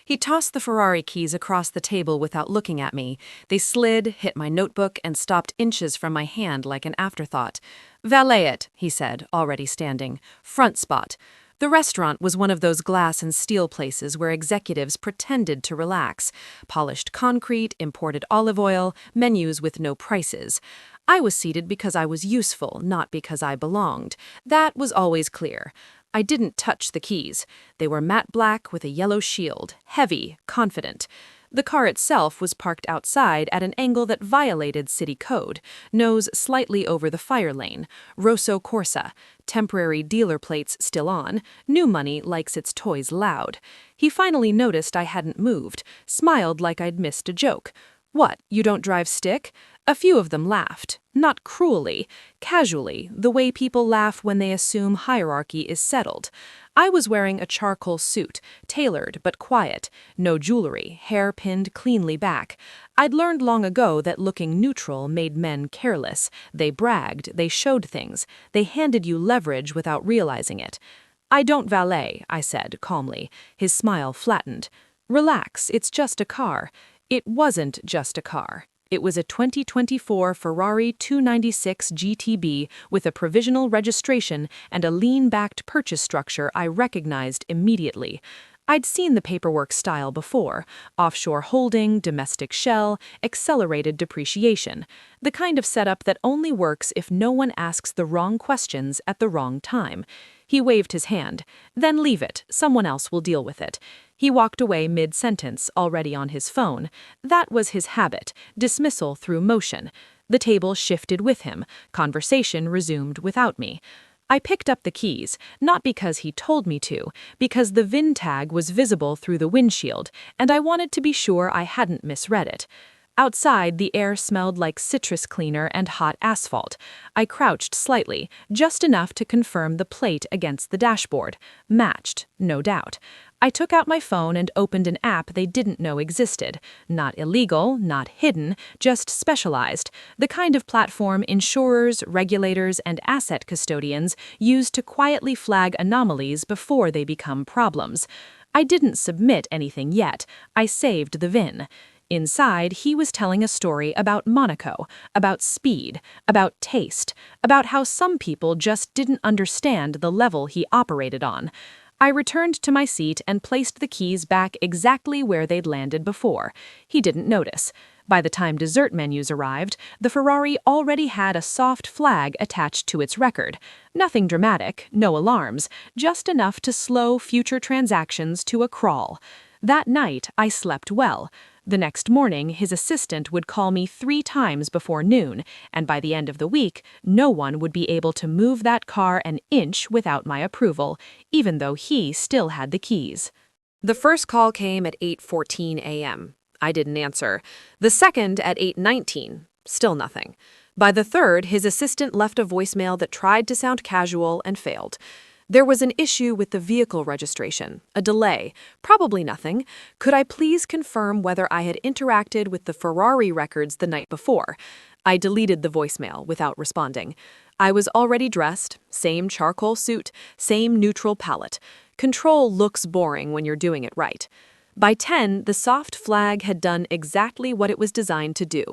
He tossed the Ferrari keys across the table without looking at me. They slid, hit my notebook, and stopped inches from my hand like an afterthought. "Valet it," he said, already standing. "Front spot." The restaurant was one of those glass and steel places where executives pretended to relax. Polished concrete, imported olive oil, menus with no prices. I was seated because I was useful, not because I belonged. That was always clear. I didn't touch the keys. They were matte black with a yellow shield, heavy, confident. The car itself was parked outside at an angle that violated city code, nose slightly over the fire lane, Rosso Corsa, temporary dealer plates still on, new money likes its toys loud. He finally noticed I hadn't moved, smiled like I'd missed a joke. "What, you don't drive stick?" A few of them laughed, not cruelly, casually, the way people laugh when they assume hierarchy is settled. I was wearing a charcoal suit, tailored but quiet, no jewelry, hair pinned cleanly back. I'd learned long ago that looking neutral made men careless. They bragged, they showed things, they handed you leverage without realizing it. "I don't valet," I said calmly. His smile flattened. "Relax, it's just a car." It wasn't just a car. It was a 2024 Ferrari 296 GTB with a provisional registration and a lean-backed purchase structure I recognized immediately. I'd seen the paperwork style before: offshore holding, domestic shell, accelerated depreciation, the kind of setup that only works if no one asks the wrong questions at the wrong time. He waved his hand. "Then leave it, someone else will deal with it." He walked away mid-sentence, already on his phone. That was his habit, dismissal through motion. The table shifted with him, conversation resumed without me. I picked up the keys, not because he told me to, because the VIN tag was visible through the windshield, and I wanted to be sure I hadn't misread it. Outside, the air smelled like citrus cleaner and hot asphalt. I crouched slightly, just enough to confirm the plate against the dashboard. Matched, no doubt. I took out my phone and opened an app they didn't know existed. Not illegal, not hidden, just specialized. The kind of platform insurers, regulators, and asset custodians use to quietly flag anomalies before they become problems. I didn't submit anything yet. I saved the VIN. Inside, he was telling a story about Monaco, about speed, about taste, about how some people just didn't understand the level he operated on. I returned to my seat and placed the keys back exactly where they'd landed before. He didn't notice. By the time dessert menus arrived, the Ferrari already had a soft flag attached to its record. Nothing dramatic, no alarms, just enough to slow future transactions to a crawl. That night, I slept well. The next morning, his assistant would call me 3 times before noon, and by the end of the week, no one would be able to move that car an inch without my approval, even though he still had the keys. The first call came at 8:14 a.m. I didn't answer. The second at 8:19. Still nothing. By the third, his assistant left a voicemail that tried to sound casual and failed. There was an issue with the vehicle registration, a delay, probably nothing. Could I please confirm whether I had interacted with the Ferrari records the night before? I deleted the voicemail without responding. I was already dressed, same charcoal suit, same neutral palette. Control looks boring when you're doing it right. By 10, the soft flag had done exactly what it was designed to do.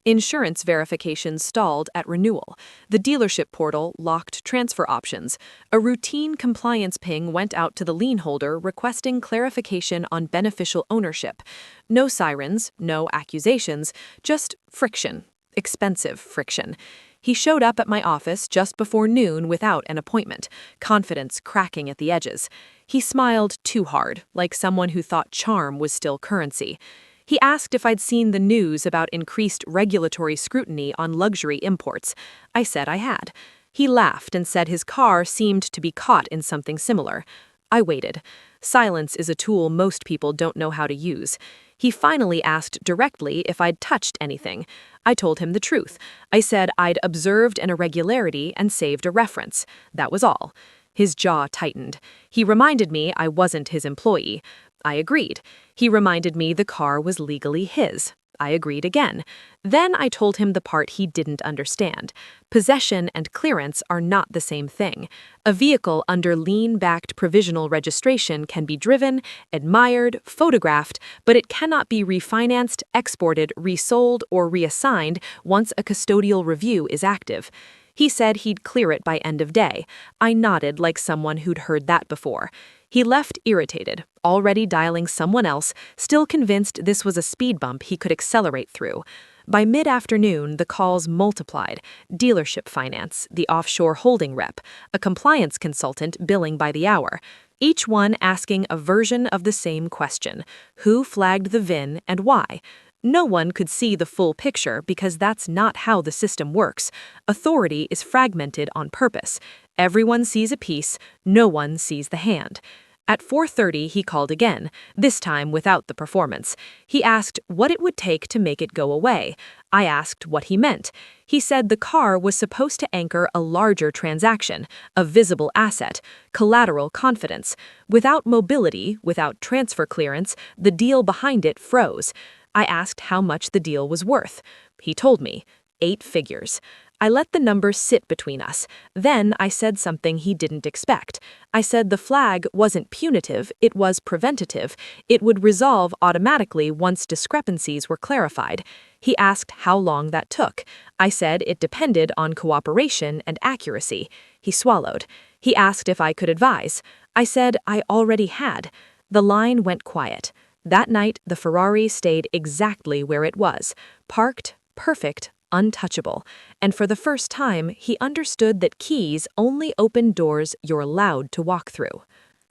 Insurance verification stalled at renewal. The dealership portal locked transfer options. A routine compliance ping went out to the lien holder requesting clarification on beneficial ownership. No sirens, no accusations, just friction. Expensive friction. He showed up at my office just before noon without an appointment, confidence cracking at the edges. He smiled too hard, like someone who thought charm was still currency. He asked if I'd seen the news about increased regulatory scrutiny on luxury imports. I said I had. He laughed and said his car seemed to be caught in something similar. I waited. Silence is a tool most people don't know how to use. He finally asked directly if I'd touched anything. I told him the truth. I said I'd observed an irregularity and saved a reference. That was all. His jaw tightened. He reminded me I wasn't his employee. I agreed. He reminded me the car was legally his. I agreed again. Then I told him the part he didn't understand. Possession and clearance are not the same thing. A vehicle under lien-backed provisional registration can be driven, admired, photographed, but it cannot be refinanced, exported, resold, or reassigned once a custodial review is active. He said he'd clear it by end of day. I nodded like someone who'd heard that before. He left irritated, already dialing someone else, still convinced this was a speed bump he could accelerate through. By mid-afternoon, the calls multiplied. Dealership finance, the offshore holding rep, a compliance consultant billing by the hour. Each one asking a version of the same question. Who flagged the VIN and why? No one could see the full picture because that's not how the system works. Authority is fragmented on purpose. Everyone sees a piece, no one sees the hand. At 4:30, he called again, this time without the performance. He asked what it would take to make it go away. I asked what he meant. He said the car was supposed to anchor a larger transaction, a visible asset, collateral confidence. Without mobility, without transfer clearance, the deal behind it froze. I asked how much the deal was worth. He told me, 8 figures. I let the number sit between us. Then I said something he didn't expect. I said the flag wasn't punitive, it was preventative. It would resolve automatically once discrepancies were clarified. He asked how long that took. I said it depended on cooperation and accuracy. He swallowed. He asked if I could advise. I said I already had. The line went quiet. That night, the Ferrari stayed exactly where it was, parked, perfect, untouchable. And for the first time, he understood that keys only open doors you're allowed to walk through.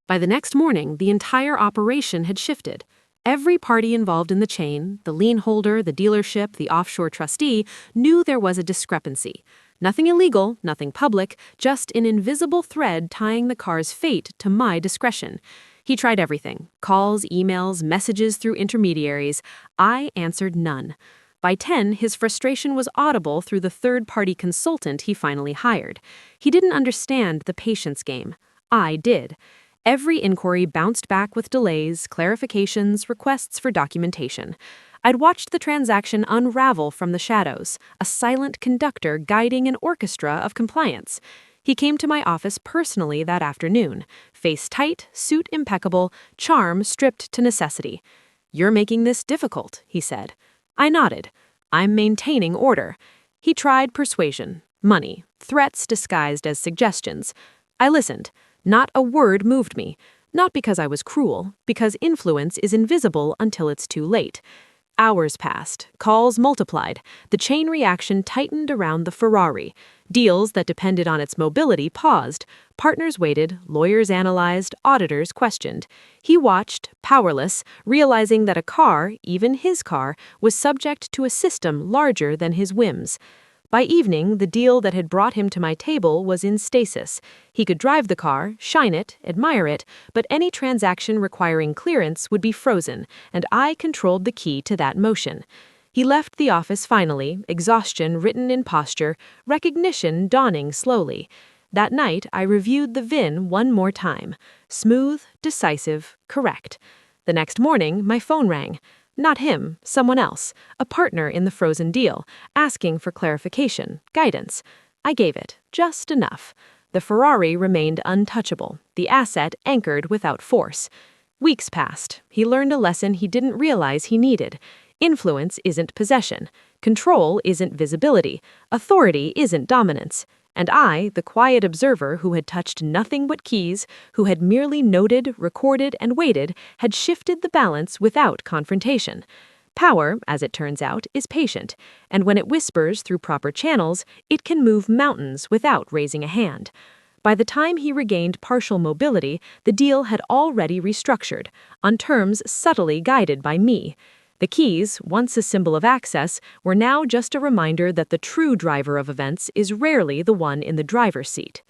By the next morning, the entire operation had shifted. Every party involved in the chain, the lien holder, the dealership, the offshore trustee, knew there was a discrepancy. Nothing illegal, nothing public, just an invisible thread tying the car's fate to my discretion. He tried everything, calls, emails, messages through intermediaries. I answered none. By 10, his frustration was audible through the third-party consultant he finally hired. He didn't understand the patience game. I did. Every inquiry bounced back with delays, clarifications, requests for documentation. I'd watched the transaction unravel from the shadows, a silent conductor guiding an orchestra of compliance. He came to my office personally that afternoon, face tight, suit impeccable, charm stripped to necessity. "You're making this difficult," he said. I nodded. "I'm maintaining order." He tried persuasion, money, threats disguised as suggestions. I listened. Not a word moved me. Not because I was cruel, because influence is invisible until it's too late. Hours passed, calls multiplied, the chain reaction tightened around the Ferrari. Deals that depended on its mobility paused. Partners waited, lawyers analyzed, auditors questioned. He watched, powerless, realizing that a car, even his car, was subject to a system larger than his whims. By evening, the deal that had brought him to my table was in stasis. He could drive the car, shine it, admire it, but any transaction requiring clearance would be frozen, and I controlled the key to that motion. He left the office finally, exhaustion written in posture, recognition dawning slowly. That night, I reviewed the VIN one more time. Smooth, decisive, correct. The next morning, my phone rang. Not him, someone else, a partner in the frozen deal, asking for clarification, guidance. I gave it, just enough. The Ferrari remained untouchable, the asset anchored without force. Weeks passed. He learned a lesson he didn't realize he needed. Influence isn't possession. Control isn't visibility. Authority isn't dominance. And I, the quiet observer who had touched nothing but keys, who had merely noted, recorded, and waited, had shifted the balance without confrontation. Power, as it turns out, is patient, and when it whispers through proper channels, it can move mountains without raising a hand. By the time he regained partial mobility, the deal had already restructured, on terms subtly guided by me. The keys, once a symbol of access, were now just a reminder that the true driver of events is rarely the one in the driver's seat.